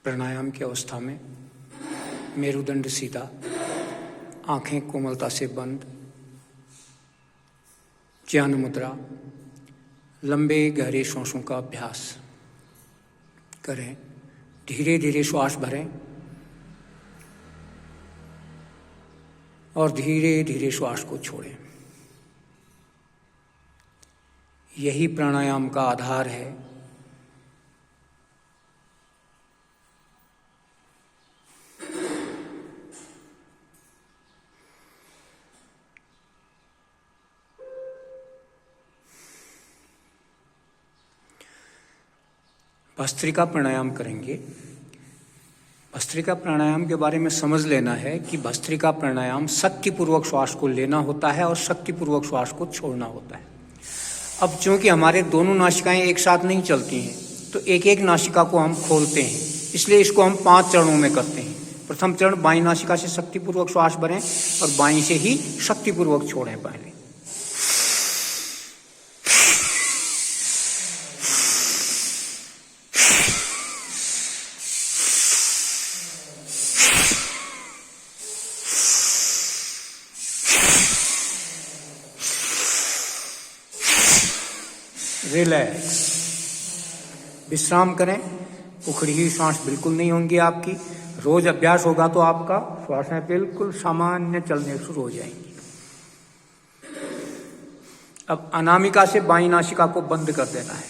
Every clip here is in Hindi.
प्राणायाम की अवस्था में मेरुदंड सीधा, आंखें कोमलता से बंद, ज्ञान मुद्रा, लंबे गहरे श्वासों का अभ्यास करें। धीरे धीरे श्वास भरें और धीरे धीरे श्वास को छोड़ें। यही प्राणायाम का आधार है। भस्त्रिका प्राणायाम करेंगे। भस्त्रिका प्राणायाम के बारे में समझ लेना है कि भस्त्रिका प्राणायाम शक्तिपूर्वक श्वास को लेना होता है और शक्तिपूर्वक श्वास को छोड़ना होता है। अब चूंकि हमारे दोनों नासिकाएं एक साथ नहीं चलती हैं, तो एक एक नासिका को हम खोलते हैं, इसलिए इसको हम 5 चरणों में करते हैं। प्रथम चरण बाईं नासिका से शक्तिपूर्वक श्वास भरें और बाईं से ही शक्तिपूर्वक छोड़ें। पहले रिलैक्स, विश्राम करें। उखड़ी हुई सांस बिल्कुल नहीं होंगी आपकी। रोज अभ्यास होगा तो आपका श्वासें बिल्कुल सामान्य चलने शुरू हो जाएंगी। अब अनामिका से बाईं नासिका को बंद कर देना है।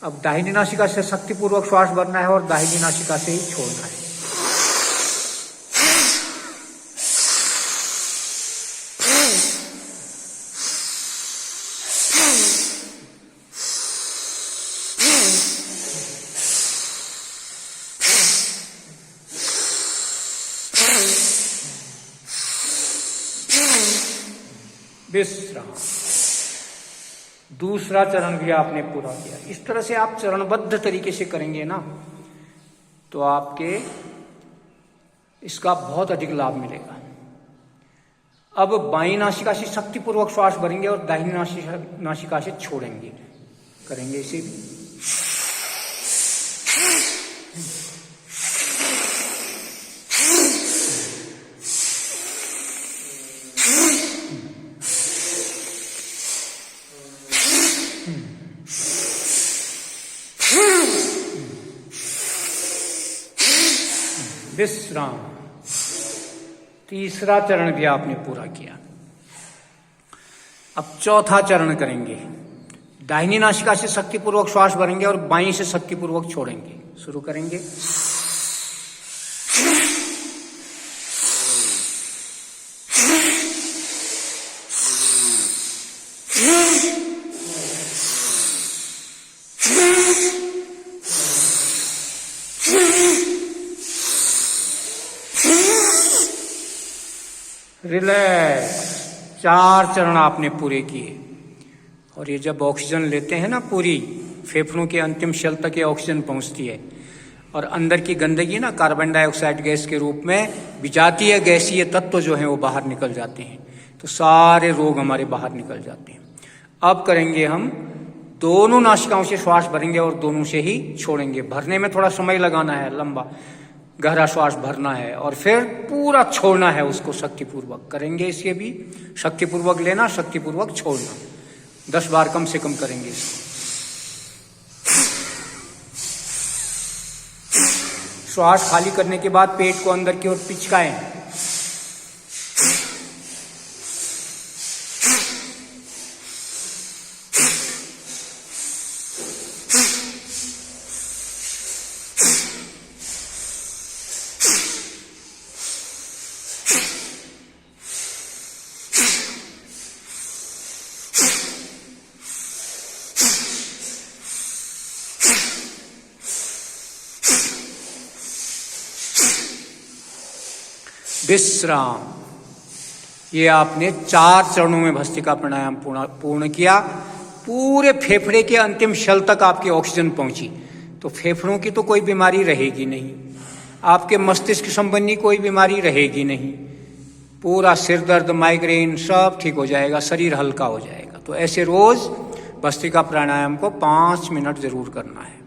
अब दाहिनी नासिका से शक्तिपूर्वक श्वास भरना है और दाहिनी नासिका से ही छोड़ना है। विश्राम। दूसरा चरण भी आपने पूरा किया। इस तरह से आप चरणबद्ध तरीके से करेंगे ना, तो आपके इसका बहुत अधिक लाभ मिलेगा। अब बाईं नासिका से शक्तिपूर्वक श्वास भरेंगे और दाहिनी नासिका से छोड़ेंगे। करेंगे इसे भी। विश्राम। तीसरा चरण भी आपने पूरा किया। अब चौथा चरण करेंगे। दाहिनी नासिका से शक्तिपूर्वक श्वास भरेंगे और बाईं से शक्तिपूर्वक छोड़ेंगे। शुरू करेंगे। रिलैक्स। 4 चरण आपने पूरे किए। और ये जब ऑक्सीजन लेते हैं ना, पूरी फेफड़ों के अंतिम शेल तक ये ऑक्सीजन पहुंचती है और अंदर की गंदगी ना कार्बन डाइऑक्साइड गैस के रूप में विजातीय गैसीय तत्व जो हैं वो बाहर निकल जाते हैं, तो सारे रोग हमारे बाहर निकल जाते हैं। अब करेंगे हम दोनों नासिकाओं से श्वास भरेंगे और दोनों से ही छोड़ेंगे। भरने में थोड़ा समय लगाना है, लंबा गहरा श्वास भरना है और फिर पूरा छोड़ना है उसको शक्तिपूर्वक। करेंगे इसे भी। शक्तिपूर्वक लेना, शक्तिपूर्वक छोड़ना। 10 बार कम से कम करेंगे इसको। श्वास खाली करने के बाद पेट को अंदर की ओर पिचकाएं। विश्राम। ये आपने 4 चरणों में भस्त्रिका प्राणायाम पूर्ण किया। पूरे फेफड़े के अंतिम शेल तक आपकी ऑक्सीजन पहुंची, तो फेफड़ों की तो कोई बीमारी रहेगी नहीं, आपके मस्तिष्क संबंधी कोई बीमारी रहेगी नहीं। पूरा सिर दर्द, माइग्रेन सब ठीक हो जाएगा, शरीर हल्का हो जाएगा। तो ऐसे रोज भस्त्रिका प्राणायाम को 5 मिनट जरूर करना है।